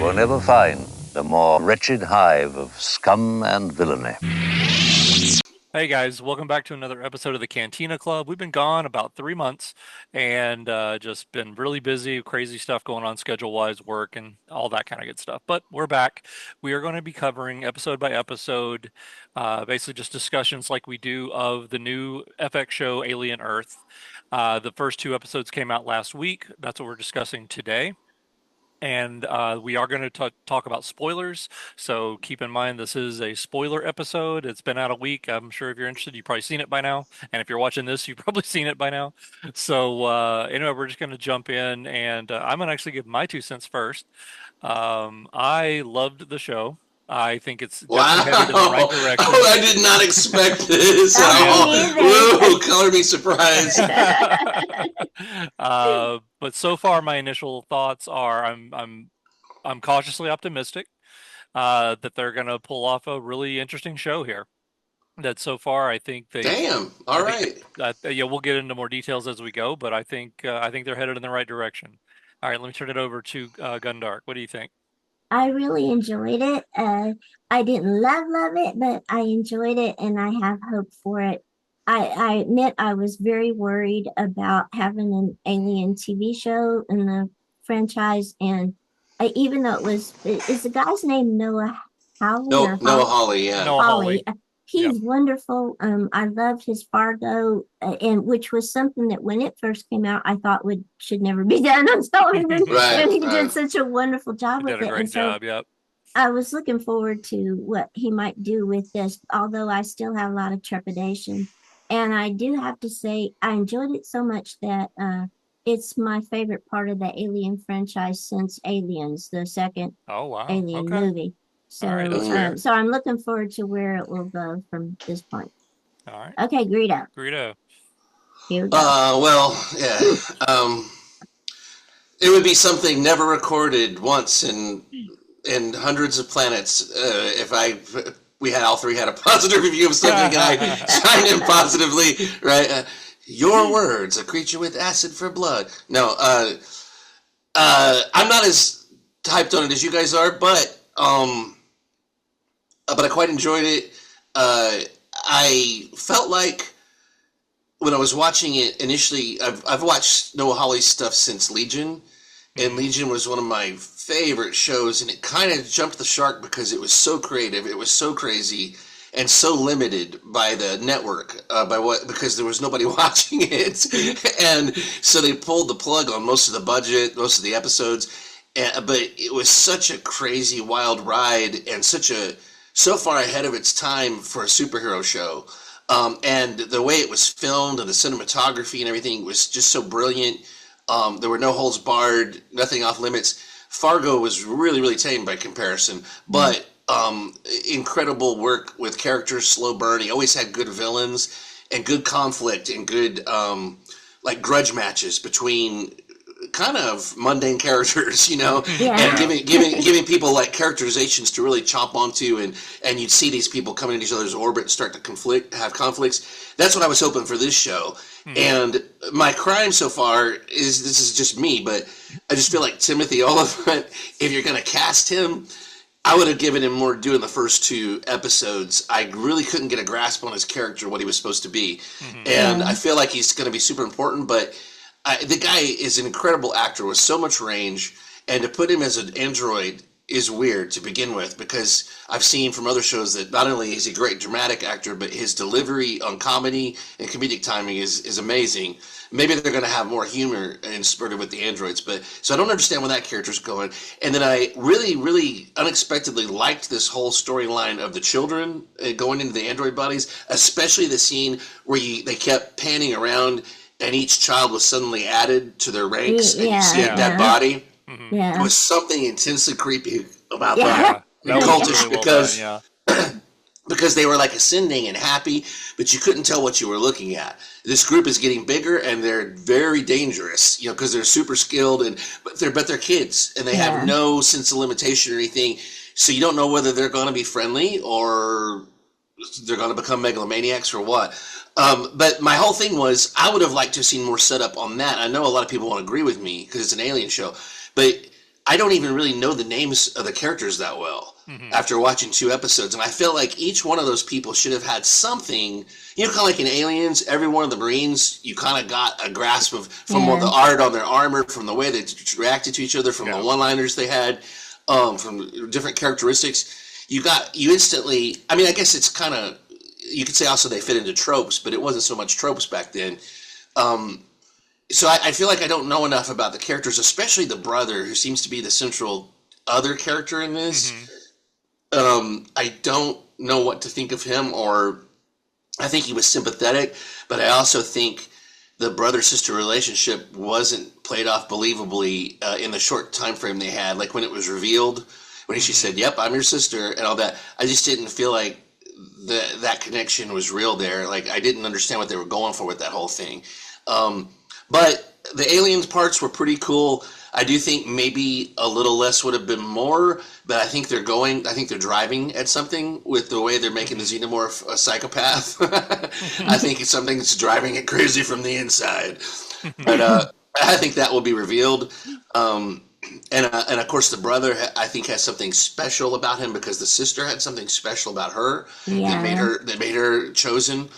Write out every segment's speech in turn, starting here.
will never find a more wretched hive of scum and villainy. Hey guys, welcome back to another episode of the Cantina Club. We've been gone about 3 months and just been really busy, crazy stuff going on schedule wise, work, and all that kind of good stuff. But we're back. We are going to be covering episode by episode, basically just discussions like we do of the new FX show Alien Earth. The first two episodes came out last week. That's what we're discussing today. And we are going to talk about spoilers. So keep in mind, this is a spoiler episode. It's been out a week. I'm sure if you're interested, you've probably seen it by now. And if you're watching this, you've probably seen it by now. So anyway, we're just going to jump in. And I'm going to actually give my 2 cents first. I loved the show. I think it's Wow. definitely headed in the right direction. Oh, I did not expect this at all. Woo, color me surprised. But so far, my initial thoughts are I'm cautiously optimistic that they're going to pull off a really interesting show here. That so far, I think they. Damn. All right. Yeah, we'll get into more details as we go, but I think they're headed in the right direction. All right, let me turn it over to Gundark. What do you think? I really enjoyed it. I didn't love it, but I enjoyed it and I have hope for it. I admit I was very worried about having an alien TV show in the franchise, and even though is the guy's name Noah Hawley No, Noah Hawley, yeah. Noah Hawley. He's wonderful. I loved his Fargo, and which was something that when it first came out, I thought should never be done on television. Right, and he right. did such a wonderful job He with did a it. great And so job. Yep. I was looking forward to what he might do with this, although I still have a lot of trepidation. And I do have to say, I enjoyed it so much that it's my favorite part of the Alien franchise since Aliens, the second Oh wow. Alien Okay. movie. So, All right, that's fair. so I'm looking forward to where it will go from this point. All right. Okay, Greedo. Greedo. Here we go. Well, yeah. It would be something never recorded once in hundreds of planets if we had all three had a positive review of something and I signed in positively, right? Your words, a creature with acid for blood. No, I'm not as hyped on it as you guys are, but I quite enjoyed it. I felt like when I was watching it initially, I've watched Noah Hawley's stuff since Legion, and Legion was one of my favorite shows, and it kind of jumped the shark because it was so creative, it was so crazy, and so limited by the network, because there was nobody watching it, and so they pulled the plug on most of the budget, most of the episodes, but it was such a crazy, wild ride, and so far ahead of its time for a superhero show. And the way it was filmed and the cinematography and everything was just so brilliant. There were no holds barred, nothing off limits. Fargo was really, really tame by comparison, but incredible work with characters, slow burn. He always had good villains and good conflict and good like grudge matches between kind of mundane characters, and giving people like characterizations to really chomp onto, and you'd see these people coming in each other's orbit and start to have conflicts. That's what I was hoping for this show. And my crime so far is, this is just me, but I just feel like Timothy Oliphant, if you're going to cast him, I would have given him more to do in the first two episodes. I really couldn't get a grasp on his character, what he was supposed to be. And I feel like he's going to be super important, but the guy is an incredible actor with so much range, and to put him as an android is weird to begin with, because I've seen from other shows that not only is he a great dramatic actor, but his delivery on comedy and comedic timing is amazing. Maybe they're going to have more humor interspersed with the androids, so I don't understand where that character's going. And then I really, really unexpectedly liked this whole storyline of the children going into the android bodies, especially the scene where they kept panning around and each child was suddenly added to their ranks, and you see a dead body. Yeah. There was something intensely creepy about Yeah, that. that Cultish, really well done, because they were like ascending and happy, but you couldn't tell what you were looking at. This group is getting bigger, and they're very dangerous, because they're super skilled, but they're kids, and they have no sense of limitation or anything. So you don't know whether they're going to be friendly or they're going to become megalomaniacs or what. But my whole thing was, I would have liked to have seen more setup on that. I know a lot of people won't agree with me because it's an alien show, but I don't even really know the names of the characters that well after watching 2 episodes. And I feel like each one of those people should have had something, kind of like in Aliens, every one of the Marines, you kind of got a grasp of from the art on their armor, from the way they reacted to each other, from the one-liners they had, from different characteristics. You instantly, I mean, I guess it's kind of, you could say also they fit into tropes, but it wasn't so much tropes back then. So I feel like I don't know enough about the characters, especially the brother, who seems to be the central other character in this. I don't know what to think of him, or I think he was sympathetic, but I also think the brother-sister relationship wasn't played off believably in the short time frame they had. Like when it was revealed, when she said, "Yep, I'm your sister," and all that, I just didn't feel like that connection was real there. Like I didn't understand what they were going for with that whole thing. But the aliens parts were pretty cool. I do think maybe a little less would have been more, but I think they're driving at something with the way they're making the xenomorph a psychopath. I think it's something that's driving it crazy from the inside. But I think that will be revealed. And of course the brother, I think, has something special about him because the sister had something special about her that made her chosen.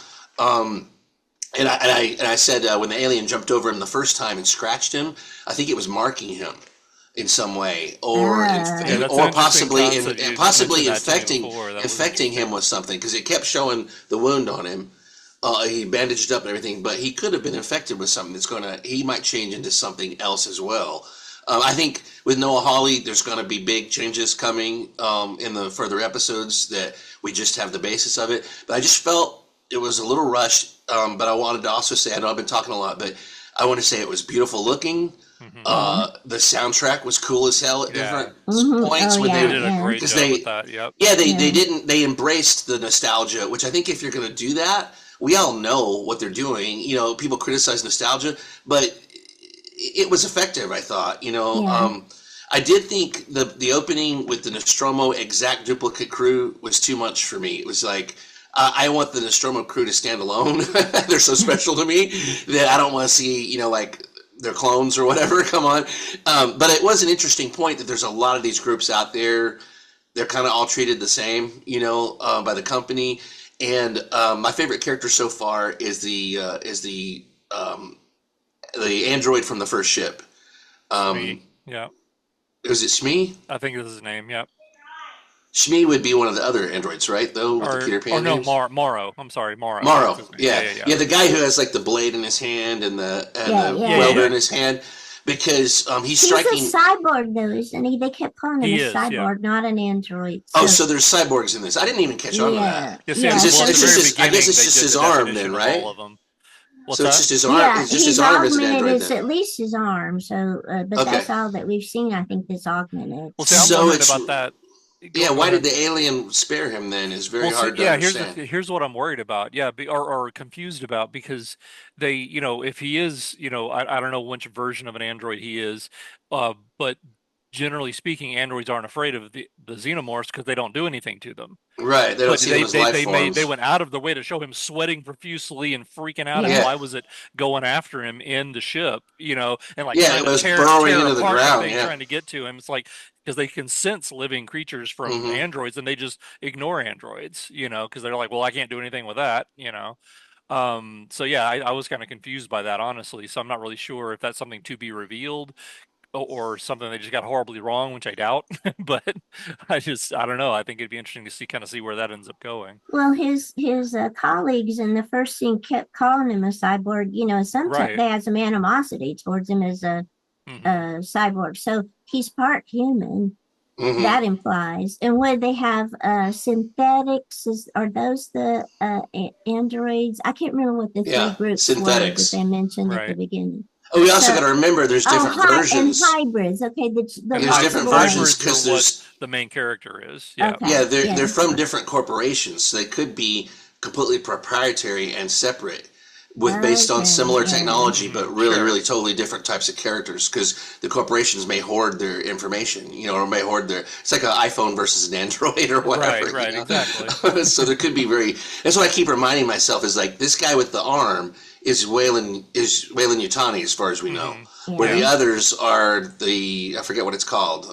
And I said when the alien jumped over him the first time and scratched him, I think it was marking him in some way, or possibly infecting him with something, because it kept showing the wound on him. He bandaged up and everything, but he could have been infected with something he might change into something else as well. I think with Noah Hawley, there's going to be big changes coming in the further episodes that we just have the basis of it. But I just felt it was a little rushed. But I wanted to also say, I know I've been talking a lot, but I want to say it was beautiful looking. The soundtrack was cool as hell at different points. They did a great job with that. Yep. Yeah, they embraced the nostalgia, which I think if you're going to do that, we all know what they're doing. People criticize nostalgia, but it was effective, I thought. I did think the opening with the Nostromo exact duplicate crew was too much for me. It was like, I want the Nostromo crew to stand alone. They're so special to me that I don't want to see, like their clones or whatever. Come on. But it was an interesting point that there's a lot of these groups out there. They're kind of all treated the same, by the company. And my favorite character so far is the android from the first ship. Yeah. Was it Shmi? I think this is his name. Yep. Shmi would be one of the other androids, right? Though with the Peter Pan names? Morrow. I'm sorry, Morrow. Morrow. Yeah, the guy who has like the blade in his hand and the welder in his hand, because he's striking. He's a cyborg though, isn't he? They kept calling him a cyborg, not an android. So there's cyborgs in this. I didn't even catch on to that. I guess it's just his arm then, right? It's just his arm. Yeah, it's just his arm as an android. It's at least his arm. So, but that's all that we've seen. I think that's augmented. Well, see, I'm wondering about that. Why did the alien spare him then is very hard to understand. Here's what I'm worried about. Or confused about, because they, if he is, I don't know which version of an android he is, but generally speaking, androids aren't afraid of the xenomorphs because they don't do anything to them. Right. They don't see them as life forms. They went out of the way to show him sweating profusely and freaking out. And why was it going after him in the ship? And like it was burrowing into the ground. Trying to get to him. It's like, because they can sense living creatures from androids, and they just ignore androids. Because they're like, well, I can't do anything with that. I was kind of confused by that, honestly. So I'm not really sure if that's something to be revealed, or something they just got horribly wrong, which I doubt. But I don't know. I think it'd be interesting to see where that ends up going. Well, his colleagues in the first scene kept calling him a cyborg. Sometimes they had some animosity towards him as a cyborg. So he's part human. That implies. And would they have synthetics? Are those the androids? I can't remember what the three groups were that they mentioned at the beginning. Oh, we also got to remember there's different versions. And hybrids. Okay, there's different versions because there's the main character is. They're from different corporations, so they could be completely proprietary and separate, based on similar technology, but really totally different types of characters, because the corporations may hoard their information, or may hoard it's like an iPhone versus an Android or whatever. Right, exactly. So there could be that's what I keep reminding myself is like this guy with the arm is Weyland Yutani, as far as we know. where the Yeah. others are I forget what it's called,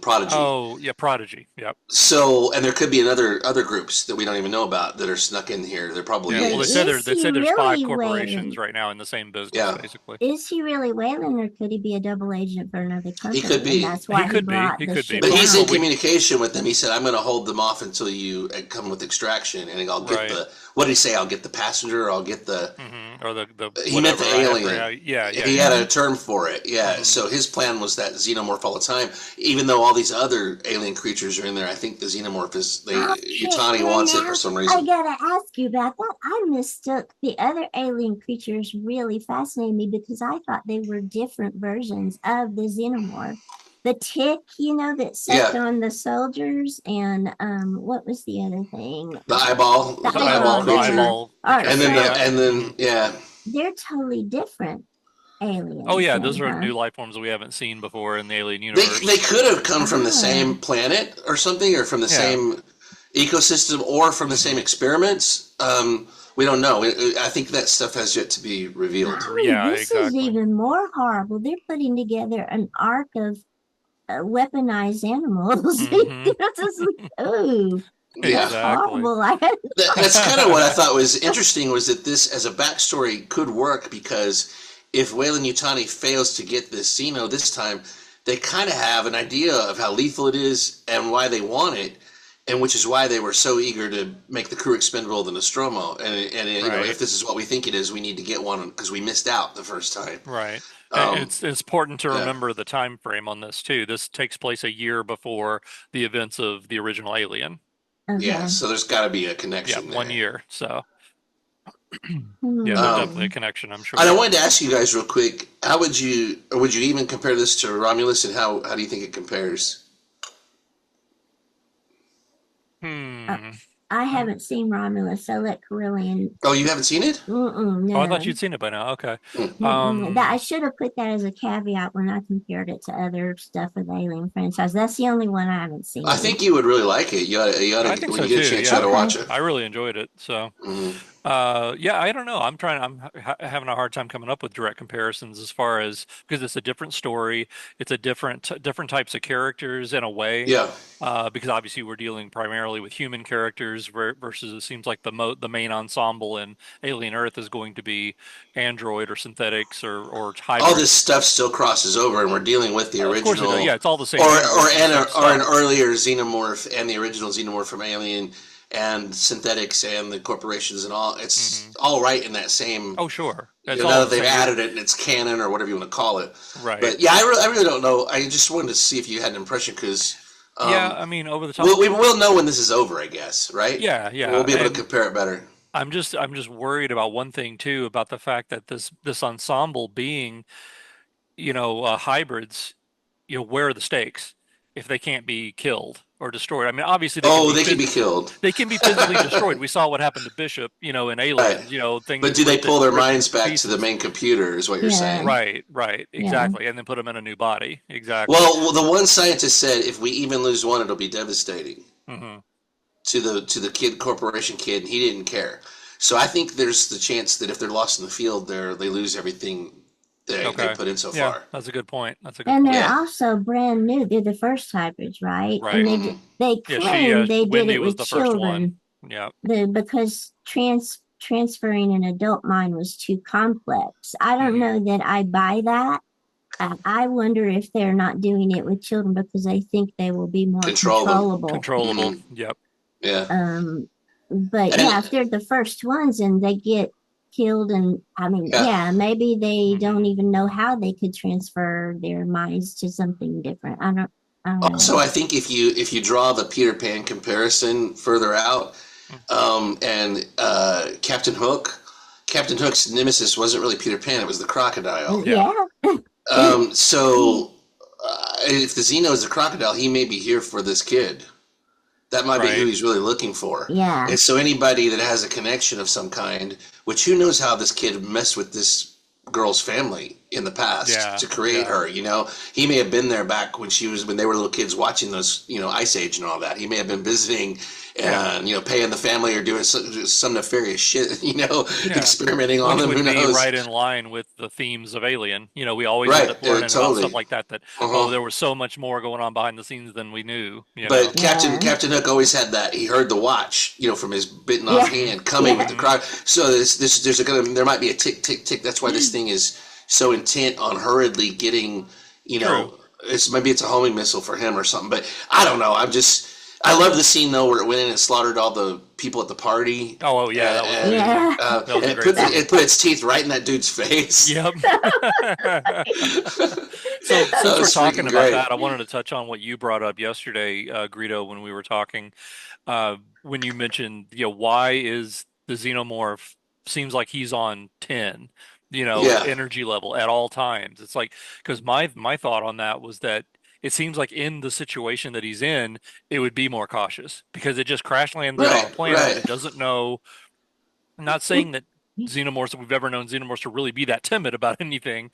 Prodigy. Oh, yeah, Prodigy. Yep. So, and there could be other groups that we don't even know about that are snuck in here. There probably Yeah. Well, But they said is. is they he said there's 5 really corporations Wayland? right now in the same business, Yeah, basically. Is he really Wayland, or could he be a double agent for another he company? could And be. that's why he brought He the could be, ship But he's in but we down. communication with them. He said, "I'm going to hold them off until you come with extraction, and I'll get right. the what did he say? I'll get the passenger. Or I'll get the." Or the He meant whatever. the I forget alien. how. Yeah, yeah, He had yeah. a term for it. Yeah. So his plan was that xenomorph all the time, even though all these other alien creatures are in there. I think the xenomorph Okay, Yutani and wants it for now some I reason. gotta ask you about that. I mistook the other alien creatures. Really fascinated me because I thought they were different versions of the xenomorph. The tick, that sucked Yeah, on the soldiers, and what was the other thing? the eyeball, The the eyeball eyeball, The yeah. creature, eyeball All right, creature and then thing. the Yeah. so and then yeah, they're totally different Oh aliens, yeah, those then, are huh? new life forms we haven't seen before in the alien they universe. could have come from the same Oh, planet or something, or from the Yeah. same ecosystem, or from the same experiments. We don't know. I think that stuff has yet to be revealed. I mean, Yeah, this is exactly. even more horrible. They're putting together an arc of weaponized animals. hmm It's just like, oh, Yeah. that's Exactly. horrible. I had, That's kind of what I thought was interesting, was that this as a backstory could work, because if Weyland Yutani fails to get this Xeno this time, they kind of have an idea of how lethal it is and why they want it, and which is why they were so eager to make the crew expendable of the Nostromo. And if Right. this is what we think it is, we need to get one because we missed out the first time. Right. And Um, it's important to yeah, remember the time frame on this too. This takes place a year before the events of the original Alien. yeah. okay. So there's got to be a Yeah, connection 1 year. So yeah, there's Hmm. definitely a connection, I'm And I sure. wanted to ask you guys real quick: how would you, or would you even compare this to Romulus, and how do you think it compares? Uh, Hmm. I Um, haven't seen Romulus, so let Carillion. Oh, you haven't seen it? oh, I thought No. you'd seen it by now. Okay. Hmm. That I should have put that as a caveat when I compared it to other stuff with the Alien franchise. That's the only one I haven't I seen. think you would really like it. I think When so you get a too. chance, you got Yeah. to watch Okay. it. I really enjoyed it. So Hmm. yeah, I don't know. I'm having a hard time coming up with direct comparisons as far as, because it's a different story. It's a different types of characters in a way. Yeah. Because obviously we're dealing primarily with human characters versus it seems like the main ensemble in Alien Earth is going to be android or synthetics or All this hybrids. stuff still crosses over, and we're dealing with the Of course it does. Yeah, original, it's all the same or universe and the same an stuff. earlier xenomorph, and the original xenomorph from Alien, and synthetics, and the corporations, and all. It's hmm all right in that same. Oh, sure. It's Now all in that the they've same. added it and it's canon or whatever you want to call it. Right. But yeah, I really don't know. I just wanted to see if you had an impression, because Yeah, um, I mean, over the top. we'll know when this is over, I guess, right? Yeah, We'll yeah. be able to And compare it better. I'm just worried about one thing too, about the fact that this ensemble being, hybrids, where are the stakes if they can't be killed or destroyed? I mean, obviously Oh, they could be killed. they can be physically destroyed. We saw what happened to Bishop, in Right. Aliens, But things do they pull their ripped minds into back to the pieces. main computer, is what you're Yeah. saying? Right, right, Yeah. exactly. And then put them in a new body. Exactly. Well, the one scientist said if we even lose one, it'll be devastating hmm to the kid corporation kid, and he didn't care. So I think there's the chance that if they're lost in the field, they lose everything they Okay. put in so Yeah, far. that's a good point. That's a good And point. they're Yeah. also brand new. They're the first hybrids, right? And Right. Hmm. they Yeah, claim they did Wendy it was with the first one. children. Yeah. Because transferring an adult mind was too complex. I don't hmm know that I buy that. I wonder if they're not doing it with children because they think they will be more Control them. controllable. Controllable. Hmm. Yep. Yeah. But And yeah, if they're the first ones and they get killed, and I mean, yeah. yeah, maybe they don't hmm even know how they could transfer their minds to something different. I don't Also, know. I think if you draw the Peter Pan comparison further out, and Captain Hook's nemesis wasn't really Peter Pan; it was the crocodile. Yeah. Yeah. So if the Xeno is a crocodile, he may be here for this kid. That might be who Right. he's really looking for. Yeah. And so anybody that has a connection of some kind, which who knows how this kid messed with this girl's family, in the past Yeah, to create her. You know, he may have been there back when they were little kids watching those, you know, Ice Age and all that. He may have been visiting and you know, paying the family or doing some nefarious shit. You know, experimenting on them. Which Who would be knows? right in line with the themes of Alien. You know, we always end Right, up learning about totally. stuff like that. That there was so much more going on behind the scenes than we knew. You know, But Captain Hook always had that. He heard the watch, you know, from his bitten off Yeah. hand coming with the Yeah. crowd. So there might be a tick tick tick. That's why this thing is so intent on hurriedly getting, you know, maybe it's a homing missile for him or something. But I don't know. I love the scene though where it went in and slaughtered all the people at the party. Oh yeah, that was amazing. Yeah. That was and a great scene. it put its teeth right in that dude's face. Yep. So since we're was talking freaking about great. that, I wanted to touch on what you brought up yesterday, Greedo, when we were talking. When you mentioned, you know, why is the xenomorph seems like he's on 10, you know, Yeah. energy level at all times. It's like, because my thought on that was that it seems like in the situation that he's in, it would be more cautious because it just crash landed on a Right, planet. right. It doesn't know. I'm not saying that xenomorphs that we've ever known xenomorphs to really be that timid about anything,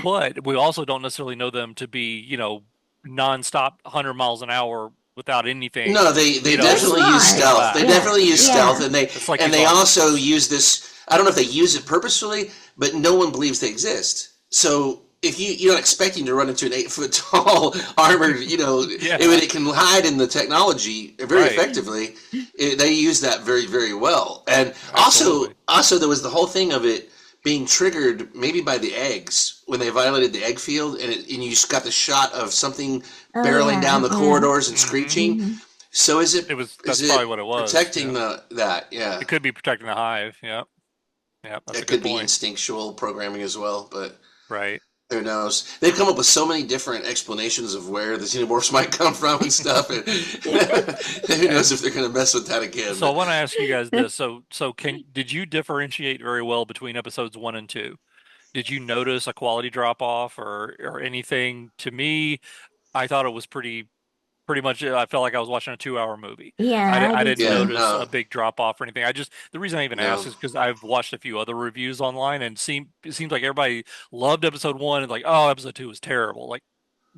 but we also don't necessarily know them to be, you know, nonstop 100 miles an hour without anything. No, they you know, definitely use Right. stealth. They Yeah. definitely use Yeah. stealth, and It's like they he's on also purpose. use this. I don't know if they use it purposefully, but no one believes they exist. So if you're not expecting to run into an 8 foot tall armored, you know, Yeah. it can hide in the technology very Right. effectively. They use that very very well, and Absolutely. also there was the whole thing of it being triggered maybe by the eggs when they violated the egg field, and you just got the shot of something Oh, barreling yeah, down the yeah. corridors and Mhm. screeching. Mhm. So is it? That's probably what it was. Protecting Yeah. that? Yeah, It could be protecting the hive. Yeah. Yeah. That's a it good could be point. instinctual programming as well, but Right. who knows? They've come up with so many different explanations of where the xenomorphs might come from and stuff, and who knows if they're going to mess with that again? So I But want to ask you guys this. So did you differentiate very well between episodes 1 and 2? Did you notice a quality drop off or anything? To me, I thought it was pretty much. I felt like I was watching a 2 hour movie. Yeah, I I do didn't yeah, too. notice a no, big drop off or anything. The reason I even asked no. is because I've watched a few other reviews online and it seems like everybody loved episode 1 and like, oh, episode 2 was terrible. Like,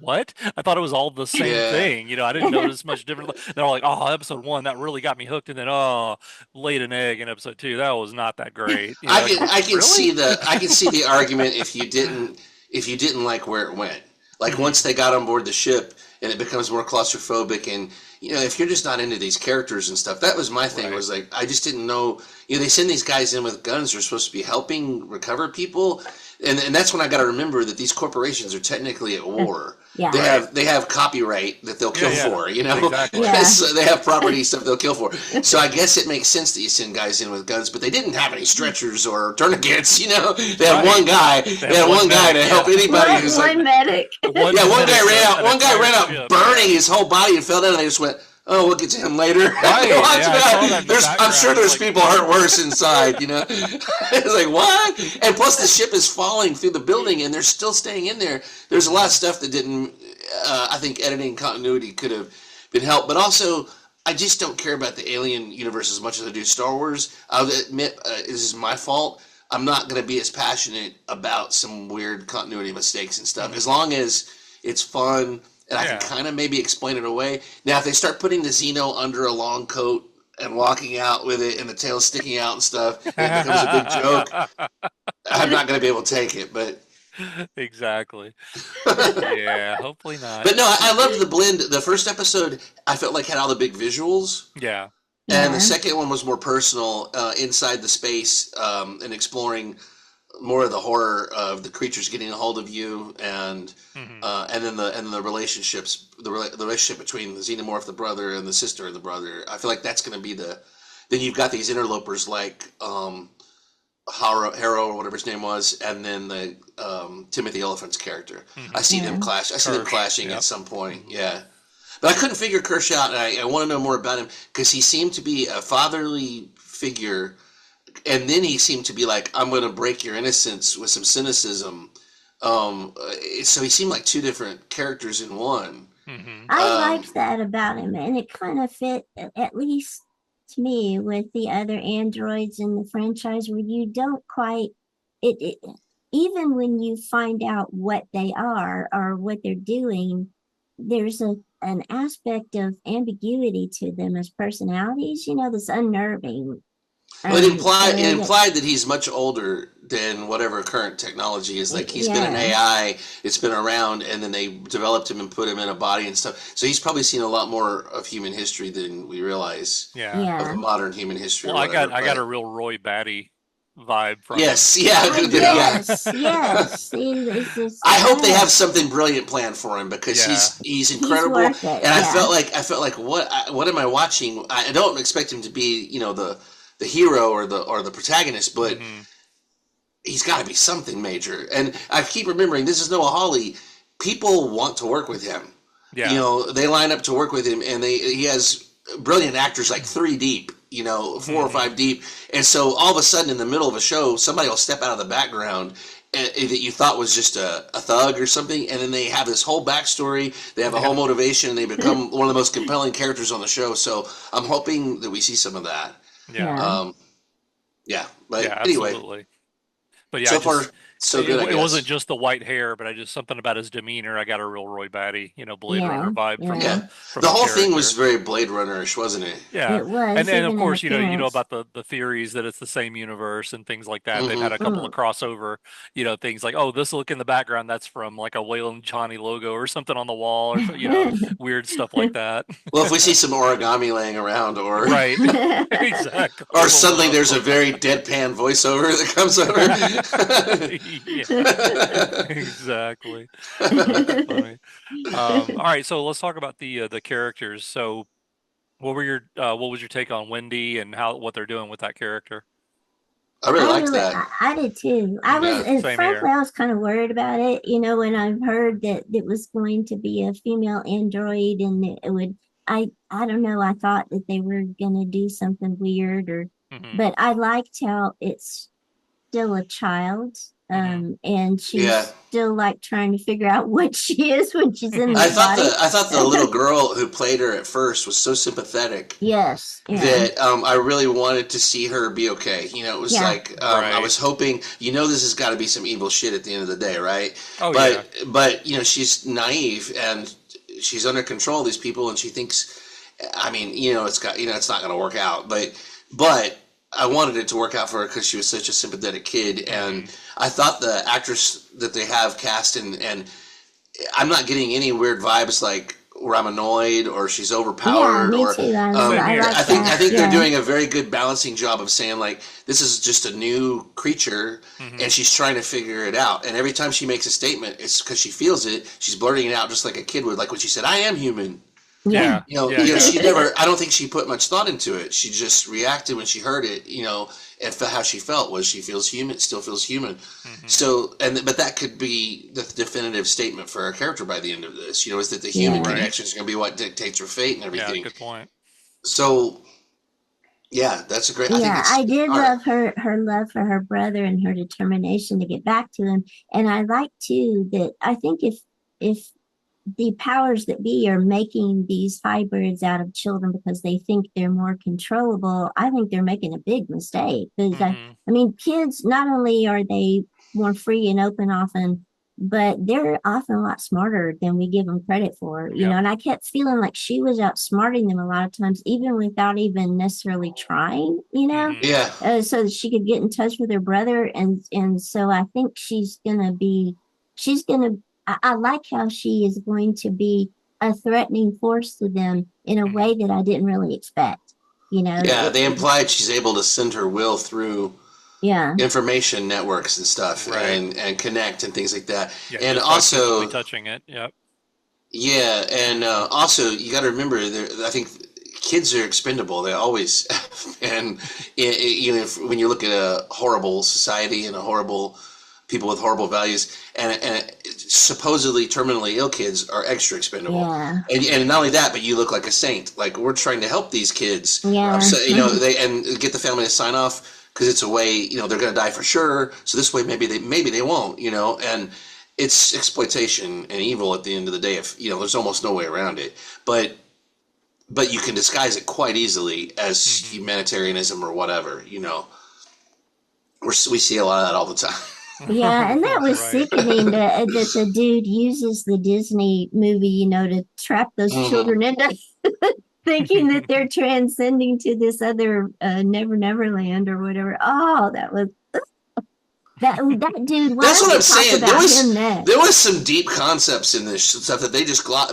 what? I thought it was all the same Yeah, thing. You know, I didn't notice much different. They're all like, oh, episode 1, that really got me hooked. And then, oh, laid an egg in episode 2. That was not that great. You know, you're like, I can really? see the argument if you didn't like where it went. Like Mhm. once they got on board the ship and it becomes more claustrophobic, and you know, if you're just not into these characters and stuff, that was my thing. Right. Was like I just didn't know. You know, they send these guys in with guns. They're supposed to be helping recover people, and that's when I got to remember that these corporations are technically at war. Yeah. They have copyright that they'll kill Yeah, yeah. for. You know, Exactly. Yeah. So they have property stuff they'll kill for. So I guess it makes sense that you send guys in with guns, but they didn't have any stretchers or tourniquets. You know, they had Right. one guy. They had one guy to medic, help yeah. anybody who's like, One medic. yeah, one guy ran out. One guy ran out, ship. burning his whole body, and fell down. And they just went, "Oh, we'll get to him later." Right, Watch yeah, I it saw out. that in the I'm sure background. there's It's like- people hurt worse inside. You know, it's like what? And plus, the ship is falling through the building, and they're still staying in there. There's a lot of stuff that didn't. I think editing continuity could have been helped, but also. I just don't care about the Alien universe as much as I do Star Wars. I'll admit this is my fault. I'm not going to be as passionate about some weird continuity mistakes and stuff. As long as it's fun and I can kind of maybe explain it away. Now, if they start putting the Xeno under a long coat and walking out with it and the tail sticking out and stuff, and it becomes a big joke, I'm not going to be able to take it. But Exactly. Yeah, hopefully not. but no, I loved the blend. The first episode I felt like had all the big visuals. Yeah. And the Yeah. second one was more personal, inside the space, and exploring more of the horror of the creatures getting a hold of you, and Mhm. then the relationships, the relationship between the xenomorph, the brother, and the sister and the brother. I feel like that's going to be the. Then you've got these interlopers like Harrow or whatever his name was, and then the Timothy Oliphant's character. Mhm. I see them Yeah. clash. I see them Kirsch, clashing yep. at some point. Yeah. But I couldn't figure Kirsch out, and I want to know more about him because he seemed to be a fatherly figure, and then he seemed to be like, "I'm going to break your innocence" with some cynicism. So he seemed like two different characters in one. Mhm. I liked that about him, and it kind of fit, at least to me, with the other androids in the franchise, where you don't quite it. even when you find out what they are or what they're doing, there's an aspect of ambiguity to them as personalities, that's unnerving. Well, it And implied that he's much older than whatever current technology is. Like he's been an yeah, AI, it's been around, and then they developed him and put him in a body and stuff. So he's probably seen a lot more of human history than we realize Yeah. of yeah. modern human history Well, or I whatever. got a But real Roy Batty vibe from him. yes, yeah, Oh, good, yeah. yes, yes. It's just, I hope they have something brilliant planned for him because Yeah. he's he's incredible, worth it. and I Yeah, felt like what am I watching? I don't expect him to be the hero or the protagonist, but Hmm. he's got to be something major. And I keep remembering this is Noah Hawley. People want to work with him. Yeah. They line up to work with him, and he has brilliant actors like three deep, four or five deep. And so all of a sudden, in the middle of a show, somebody will step out of the background that you thought was just a thug or something, and then they have this whole backstory. They have a whole motivation, and they become one of the most compelling characters on the show. So I'm hoping that we see some of that. Yeah. yeah. Yeah, but Yeah, anyway, absolutely. But yeah, I so far just so good, I it wasn't guess. just the white hair, but I just something about his demeanor. I got a real Roy Batty, Blade Yeah, Runner vibe yeah. from The the whole thing was character. very Blade Runner-ish, wasn't it? Yeah, It was and of even in course, you know appearance. about the theories that it's the same universe and things like that. They've Hmm. had a couple of Mm. crossover, things like, oh, this look in the background, that's from like a Wayland Johnny logo or something on the wall, or weird stuff like that. Well, if we see some origami laying around, or Right, exactly. or We'll suddenly know. there's a very deadpan voiceover that comes over. Yeah, exactly. That's funny. All right, so let's talk about the characters. So, what was your take on Wendy and what they're doing with that character? I really liked that. I did too. Yeah. And Same frankly, here. I was kind of worried about it, when I heard that it was going to be a female android and it would, I don't know, I thought that they were going to do something weird Hmm. but I liked how it's still a child, Hmm. and Yeah. she's still like trying to figure out what she is when she's in this body. I thought the little girl who played her at first was so sympathetic Yes, yeah, that I really wanted to see her be okay. It was yeah, like I Right. was hoping. This has got to be some evil shit at the end of the day, right? Oh yeah. But she's naive and she's under control of these people, and she thinks. I mean, it's not going to work out, but I wanted it to work out for her because she was such a sympathetic kid, and Hmm. I thought the actress that they have cast and I'm not getting any weird vibes like where I'm annoyed or she's yeah. overpowered Me or too. Same I here. like I that. think they're Yeah, doing a very good balancing job of saying like this is just a new creature Hmm. and she's trying to figure it out, and every time she makes a statement it's because she feels it. She's blurting it out just like a kid would, like when she said I am human. yeah, Yeah. Yeah. Yeah. She never. I don't think she put much thought into it. She just reacted when she heard it. And how she felt was she feels human, still feels human. Hmm. So, but that could be the definitive statement for her character by the end of this. Is that the human yeah. Right. connection is going to be what dictates her fate and Yeah. everything. Good point. So, yeah, that's a great. I think Yeah, it's I did all right. love her love for her brother and her determination to get back to him. And I like too that I think if the powers that be are making these hybrids out of children because they think they're more controllable, I think they're making a big mistake. Because Hmm. I mean, kids not only are they more free and open often, but they're often a lot smarter than we give them credit for. Yep. And I kept feeling like she was outsmarting them a lot of times, even without even necessarily trying. Hmm. Yeah, So that she could get in touch with her brother, and so I think she's gonna. I like how she is going to be a threatening force to them in a Hmm. way that I didn't really expect. yeah. They implied she's able to send her will through Yeah, information networks and stuff, Right. and connect and things like that. Yeah. And Just by physically also, touching it. Yep. yeah, and also you got to remember, I think kids are expendable. They always, and when you look at a horrible society and a horrible people with horrible values, and supposedly terminally ill kids are extra expendable. yeah, And not only that, but you look like a saint. Like we're trying to help these kids, yeah, so, they and get the family to sign off because it's a way they're going to die for sure. So this way maybe they won't. And it's exploitation and evil at the end of the day. If there's almost no way around it, but you can disguise it quite easily as Hmm. humanitarianism or whatever. We see a lot of that all the time. Yeah, and that was Right. sickening that the dude uses the Disney movie, to trap those Mhm. children into thinking that they're transcending to this other Never Never Land or whatever. Oh, that dude. Why That's don't what we I'm talk saying. about him There next? was some deep concepts in this stuff that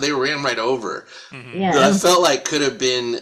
they ran right over. Mhm. That I Yeah, felt like could have been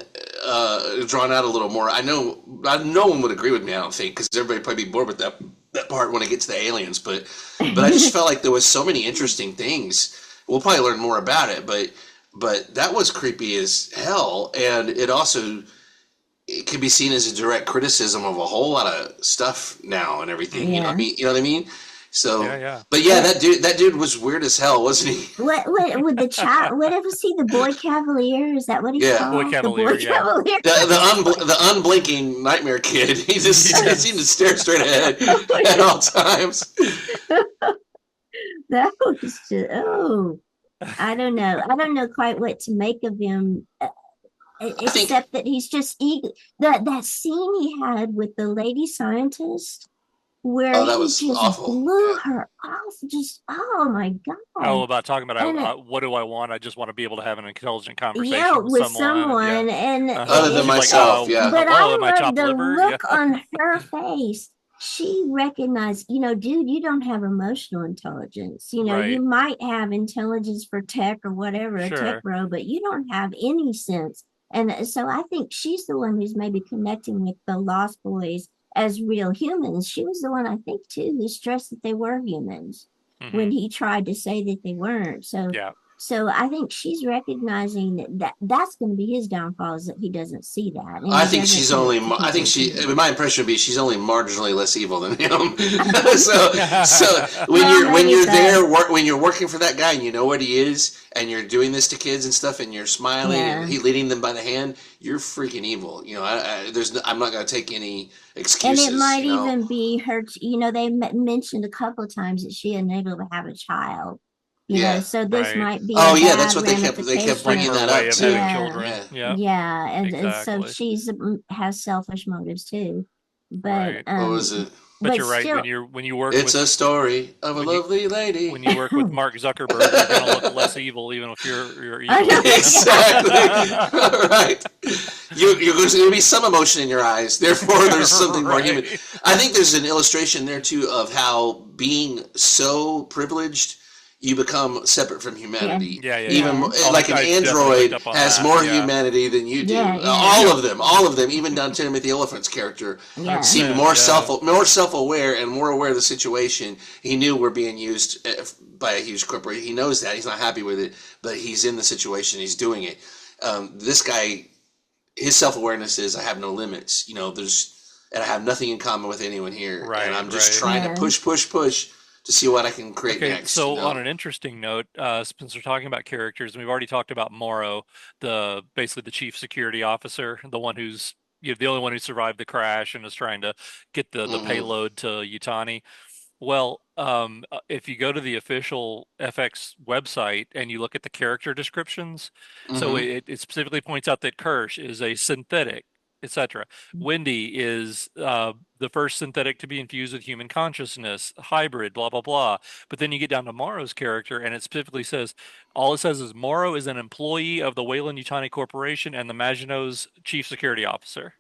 drawn out a little more. I know no one would agree with me. I don't think because everybody would probably be bored with that part when it gets to the aliens. But I just felt like there was so many interesting things. We'll probably learn more about it, but that was creepy as hell, and it can be seen as a direct criticism of a whole lot of stuff now and everything. Mhm. yeah. You know what I mean? Yeah, So, yeah. but yeah, that dude was weird as hell, wasn't he? What with the child? Whatever. See the boy cavalier? Is that what he's Yeah. Boy called? The boy Cavalier, yeah. cavalier. The unblinking nightmare kid. He seemed to Yes. stare straight ahead at all times. That was just I don't know. I don't know quite what to make of him, I think. except that he's just eager. That scene he had with the lady scientist, where Oh, that he was just awful. blew Yeah. her off. Just oh my Oh, god! about talking about And what do I want? I just want to be able to have an intelligent yeah, conversation with with someone, and yeah, someone, and Other than she's like, myself, yeah. but hello, am I I love chopped the liver? Yeah, look on her face. She recognized, dude, you don't have emotional intelligence. You right, might have intelligence for tech or whatever, a tech sure, bro, but you don't have any sense. And so I think she's the one who's maybe connecting with the Lost Boys as real humans. She was the one, I think, too, who stressed that they were humans when hmm he tried to say that they weren't. So yeah, so I think she's recognizing that's going to be his downfall is that he doesn't see that and I he think doesn't she's only. connect to I think people she. too. My impression would be she's only marginally less evil than him. So when Well, you're maybe so. there, when you're working for that guy and you know what he is, and you're doing this to kids and stuff, and you're smiling and Yeah. he leading them by the hand, you're freaking evil. I'm not going to take any And excuses. it might even be her, they mentioned a couple of times that she isn't able to have a child, Yeah. so this right. might be a Oh yeah, that's bad what they kept ramification Like bringing of, her that way up of having too. yeah, children. Yeah. Yeah, yeah. And so exactly. she's has selfish motives too. But, Right. What was it? But but you're right. When still, you work It's with a story of a when you lovely lady. when you work with Mark Zuckerberg, you're gonna look less evil, even if you're I evil. know, You Exactly. know. Right. There's going to be some emotion in your eyes. Therefore, there's something more human. Right. I think there's an illustration there too of how being so privileged, you become separate from yeah, humanity. Yeah, yeah, Even yeah. yeah, Oh, like an I definitely picked android up on has that. more Yeah. humanity than you yeah, do. yeah, All of them, even down to Timothy Oliphant's character, yeah. seemed 100%. Yeah. more self aware and more aware of the situation. He knew we're being used by a huge corporation. He knows that he's not happy with it, but he's in the situation. He's doing it. This guy, his self awareness is I have no limits. And I have nothing in common with anyone here, and Right. I'm just Right. trying to Yeah. push to see what I can create Okay, next. so on an interesting note, since we're talking about characters, and we've already talked about Morrow, basically the chief security officer, the one who's the only one who survived the crash and is trying to get the Hmm. payload to Yutani. Well, if you go to the official FX website and you look at the character descriptions, so Hmm. it specifically points out that Kirsch is a synthetic, etc. Wendy is the first synthetic to be infused with human consciousness, hybrid, blah blah blah. But then you get down to Morrow's character, and it specifically says all it says is Morrow is an employee of the Wayland Yutani Corporation and the Maginot's chief security officer.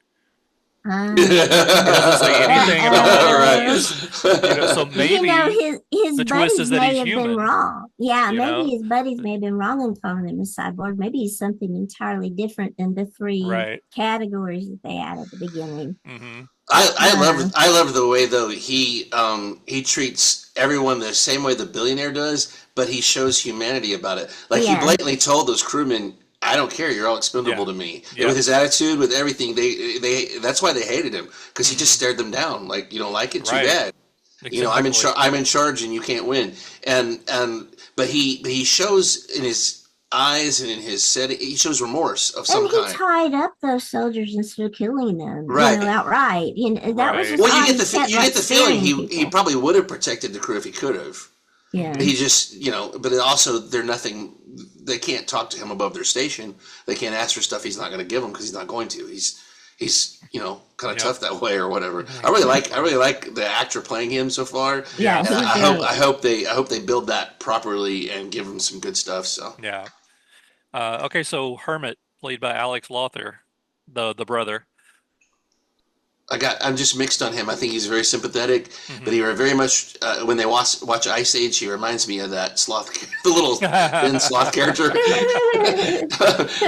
It doesn't say anything about what he Right. believes, so maybe his the twist buddies is that may he's have been human, wrong. Yeah, you maybe know? his buddies may have been wrong in calling him a cyborg. Maybe he's something entirely different than the three Right. categories that they had at the beginning. Hmm. I love the way though he treats everyone the same way the billionaire does, but he shows humanity about it. Like he Yeah, blatantly told those crewmen, "I don't care. You're all expendable Yeah. to me." And with Yep. his attitude, with everything, they that's why they hated him because he just Hmm. stared them down. Like you don't like it, too Right. bad. Exactly. I'm in charge, and you can't win. But he shows in his eyes and in his setting, he shows remorse of some and he kind. tied up those soldiers instead of killing them, Right. outright. That was Right. just Well, odd. He kept you like get the feeling sparing he people. probably would have protected the crew if he could have. Yeah, Hmm. He just, but it also they're nothing. They can't talk to him above their station. They can't ask for stuff he's not going to give them because he's not going to. he's kind of Yep. tough that way or whatever. I really like the actor playing him so far. Yeah, And he's I great. hope they build that properly and give him some good stuff. So Yeah. Okay, so Hermit, played by Alex Lawther, the brother. I'm just mixed on him. I think he's very sympathetic, but he very much when they watch Ice Age, he reminds me of that sloth, the little thin sloth character.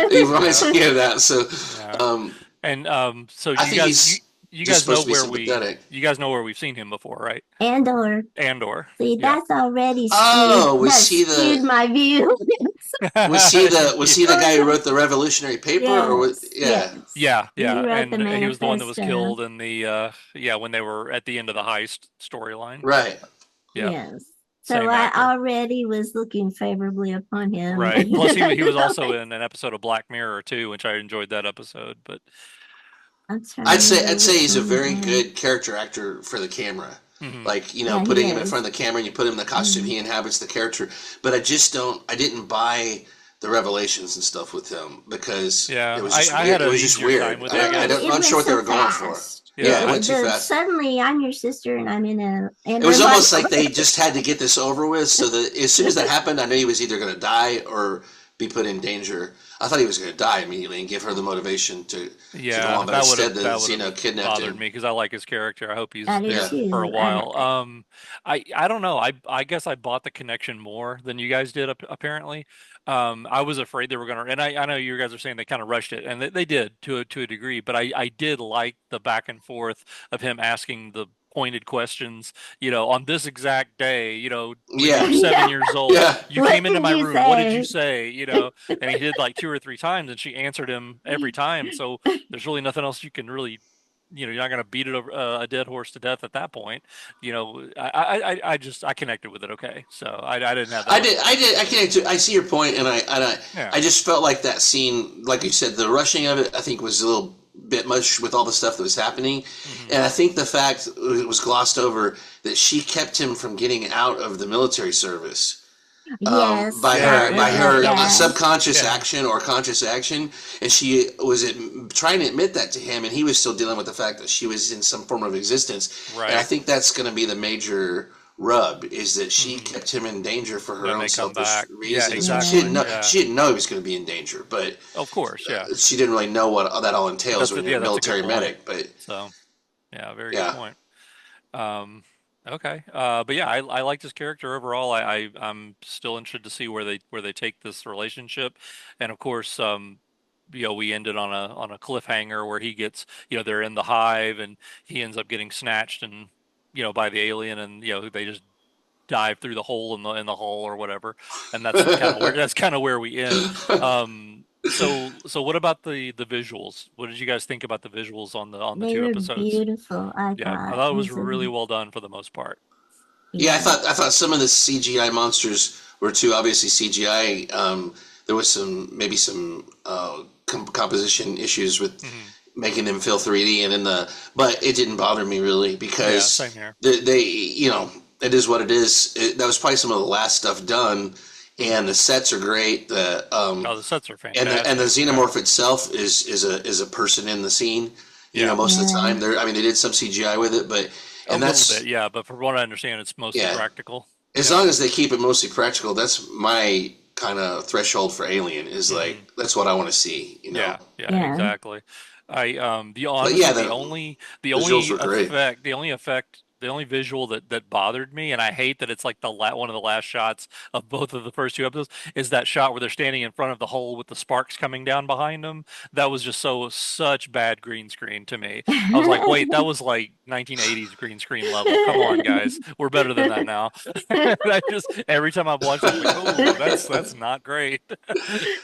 He reminds me of that. So, Yeah. um, And so I think he's you just guys know supposed to be sympathetic. you guys know where we've seen him before, right? Andor. Andor. See, Yeah. that's already Oh, skewed. That skewed my view. was he the guy who wrote the revolutionary paper, or was Yes. Yeah, He yeah, wrote the and he was the one that was manifesto. killed in the when they were at the end of the heist storyline. right? Yeah, Yes. So same I actor. already was looking favorably upon him. Right. Plus, he was also in an episode of Black Mirror too, which I enjoyed that episode. But I'm trying to I'd remember say which he's a one very it was. good character actor for the camera. mhm. Like Yeah, he putting him in is. front of the camera and you put him in the costume, Mhm. he inhabits the character. But I didn't buy the revelations and stuff with him because Yeah, it was just I weird. had It an was just easier weird. time with it, I I guess. don't, I'm not sure what they so were going for. fast. Yeah, it Yeah. went too fast. Suddenly, I'm your sister, and I'm in a. And It was I'm almost like they just had to get this over with, so that as soon as that happened, I knew he was either going to die or be put in danger. I thought he was going to die immediately and give her the motivation to go Yeah, on, but instead, they kidnapped bothered him. me because I like his character. I hope he's I do there Yeah. for a too. while. I don't know. I guess I bought the connection more than you guys did apparently. I was afraid they were gonna, and I know you guys are saying they kind of rushed it, and they did to a degree. But I did like the back and forth of him asking the pointed questions. On this exact day, when you Yeah, were 7 years old, yeah. you What came into did my you room. What did you say? say? And he did like 2 or 3 times, and she answered him every time. So there's really nothing else you can really, you're not going to beat it over a dead horse to death at that point. I connected with it. Okay. So I didn't have that. I can't. I see your point, and Yeah. I just felt like that scene, like you said, the rushing of it, I think was a little bit much with all the stuff that was happening, and I think the fact it was glossed over that she kept him from getting out of the military service. Yes. By Yeah, her yeah. subconscious Yeah. action or conscious action, and she was trying to admit that to him, and he was still dealing with the fact that she was in some form of existence. Right. And I think that's going to be the major rub, is that she kept him in danger for her That own may come selfish back. Yeah, reasons. exactly. She didn't know. Yeah. She didn't know he was going to be in danger, but Of course. Yeah. she didn't really know what that all entails when you're a That's a military good point. medic. But So, yeah, very Yeah. good point. Okay. But yeah, I liked his character overall. I'm still interested to see where they take this relationship, and of course, we ended on a cliffhanger where he gets, they're in the hive and he ends up getting snatched and by the alien, and they just dive through the hole in the hull or whatever, and that's kind of where we end. So what about the visuals? What did you guys think about the visuals on the They two were beautiful? beautiful. I thought it was thought really well done for the most part. yeah, I thought some of the CGI monsters were too obviously CGI. There was maybe some composition issues with making them feel 3D, but it didn't bother me really because same here. they it is what it is. That was probably some of the last stuff done, and the sets are great. The sets are fantastic. and the xenomorph itself is a person in the scene. Most of the time they did some CGI with it, but that's little bit, yeah. But from what I understand, it's mostly practical. As long as they keep it mostly practical, that's my kind of threshold for Alien. Is like that's what I want to see. Yeah, Yeah. exactly. The only visuals were great. effect, the only visual that bothered me, and I hate that it's like one of the last shots of both of the first two episodes, is that shot where they're standing in front of the hole with the sparks coming down behind them. That was just such bad green screen to me. I was like, wait, that was like 1980s green screen level. Come on, guys, we're better than that now. Every time I've watched it, I'm like, oh, that's not great.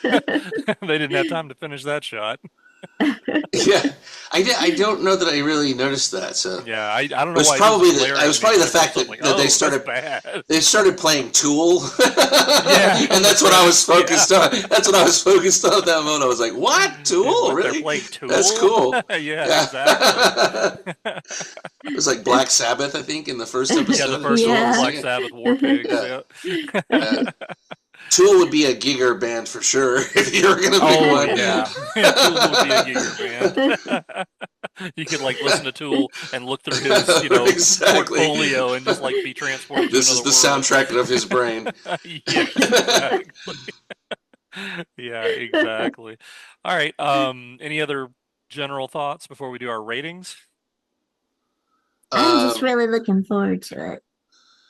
They didn't have time to finish that shot. Yeah, I don't know that I really noticed that. So yeah, I don't know. It was why probably it was the fact that, they started playing Tool. And that's what I was focused on. That's what I was focused on at that moment. I was like, "What Tool? Really? They're playing Tool? That's cool." Yeah, exactly. It was like Black Sabbath, I think, in the first episode. Yeah, the first one was Black Yeah. Sabbath, War Pigs. Yeah. Tool would be a gigger band for sure if you were going to pick one. Yeah. Tool would be a gigger band. You could like listen to Tool and look through his, Exactly. portfolio and just like be transported This to is the another world. soundtrack of his brain. Yeah, exactly. Yeah, exactly. All right. Any other general thoughts before we do our ratings? I'm just really looking forward to it.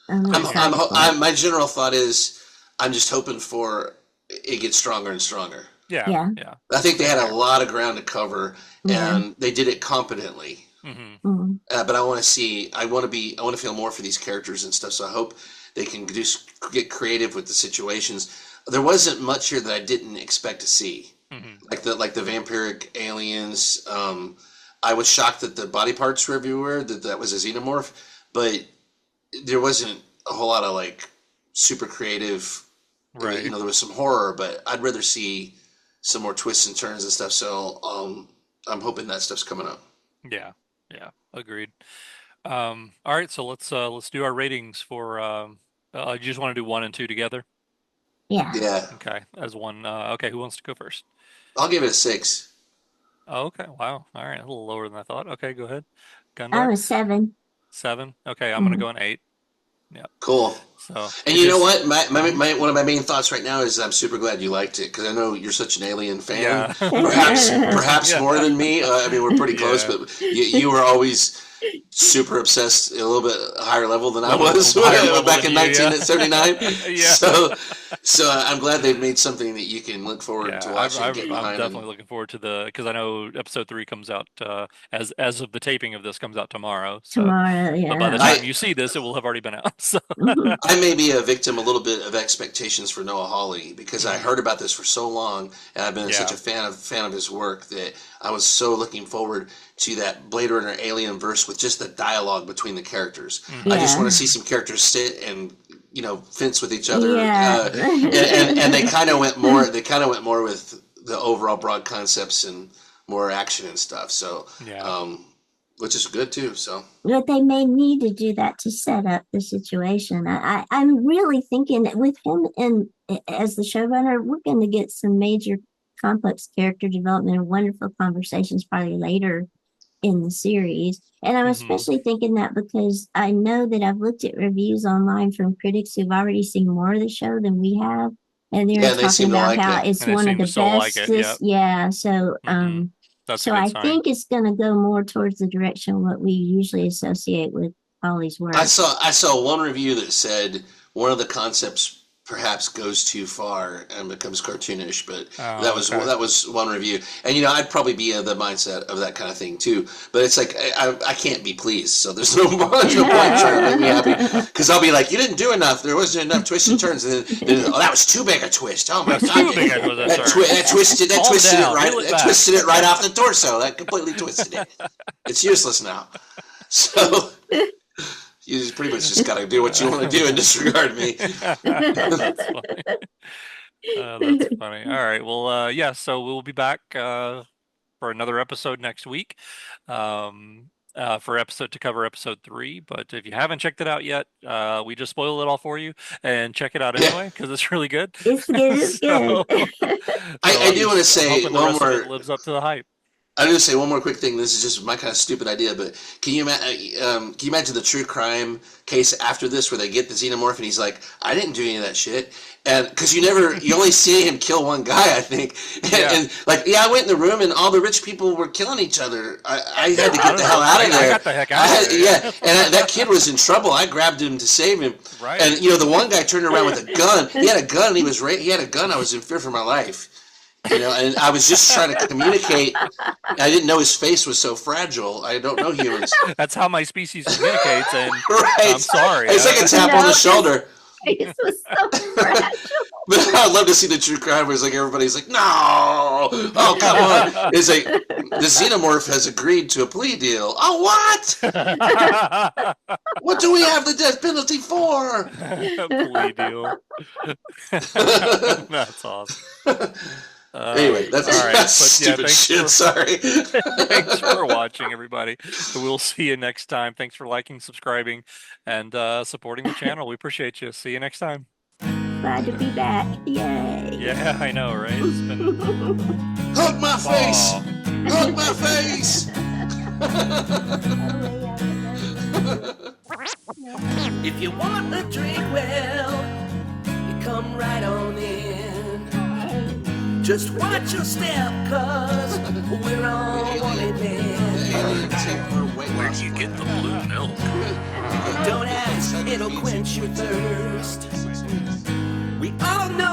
My general thought is I'm just hoping for it gets stronger and stronger. Yeah. I think they had a lot of ground to cover, and they did it competently. Mm-hmm. But I want to feel more for these characters and stuff. So I hope they can get creative with the situations. There wasn't much here that I didn't expect to see, like the vampiric aliens. I was shocked that the body parts were everywhere. That was a xenomorph, but there wasn't a whole lot of like super creative. Right. There was some horror, but I'd rather see some more twists and turns and stuff. So I'm hoping that stuff's coming up. Yeah, agreed. All right, so let's do our ratings for. You just want to do 1 and 2 together? Yeah. Okay, as one. Okay, who wants to go first? I'll give it a 6. Oh, okay. Wow. All right, a little lower than I thought. Okay, go ahead. Gundark? I was 7. 7. Okay, I'm gonna go an 8. Yeah. Cool. So, and you know what? One of my main thoughts right now is I'm super glad you liked it because I know you're such an Alien fan. Yeah. Perhaps more than me. I mean, we're pretty close, but you were always super obsessed at a little bit higher level than I was back in 1979. Yeah. So I'm glad they've made something that you can look forward to watching. I'm definitely looking forward to because I know episode 3 comes out as of the taping of this comes out tomorrow. So, tomorrow, yeah. But by the time you see this, it will have already been out. So. I may be a victim a little bit of expectations for Noah Hawley because I heard about this for so long and I've been such a fan of his work that I was so looking forward to that Blade Runner Alien verse with just the dialogue between the characters. I just want to see some characters sit and fence with each other. And they kind of went more. They kind of went more with the overall broad concepts and more action and stuff. So, which is good too. So, but they may need to do that to set up the situation. I'm really thinking that with him and as the showrunner, we're going to get some major complex character development and wonderful conversations probably later in the series. And I'm especially thinking that because I know that I've looked at reviews online from critics who've already seen more of the show than we have. And they're talking about how it's one of the best. So I think it's going to go more towards the direction what we usually associate with Hawley's work. I saw one review that said one of the concepts perhaps goes too far and becomes cartoonish, but that was one review. And I'd probably be in the mindset of that kind of thing too. But it's like I can't be pleased, so there's no point trying to make me happy because I'll be like, you didn't do enough. There wasn't enough twists and turns. And then that was too big a twist. Oh my god, that twisted it right off the torso. That completely twisted it. It's useless now. So. You pretty much just got to do what you want to do and disregard me. That's funny. That's funny. All right. Well, so we'll be back for another episode next week to cover episode 3. But if you haven't checked it out yet, we just spoiled it all for you. And check it out anyway because it's really good. It's good. It's good. I do want to say one more. It lives up to the hype. I'm going to say one more quick thing. This is just my kind of stupid idea, but can you imagine the true crime case after this where they get the xenomorph and he's like, I didn't do any of that shit. And because you only see him kill one guy, I think. And I went in the room and all the rich people were killing each other. I had to get the hell out of there. I got the heck out of there. Yeah. And that kid was in trouble. I grabbed him to save him. Right. And, the one guy turned around with a gun. He had a gun and he had a gun. I was in fear for my life. And I was just trying to communicate. I didn't know his face was so fragile. I don't know humans. That's how my species communicates, and right. I'm sorry. It's like a tap on the shoulder. Face was so fragile. But I'd love to see the true crime where it's like everybody's like, no, oh come on. It's like the xenomorph has agreed to a plea deal. Oh what? What do we have the death penalty for? Plea deal. That's awesome. Anyway, that's stupid shit. Sorry. Thanks for watching, everybody. We'll see you next time. Thanks for liking, subscribing, and supporting the channel. We appreciate you. See you next time. Glad to be back. Yay. Yeah, I know, right? It's been... Hug my face! Hug my face! If you want a drink, well, you come right on in. Just watch your step, cause we're all wanted men. Where do you get the blue milk? Don't ask, it'll quench your thirst. We all know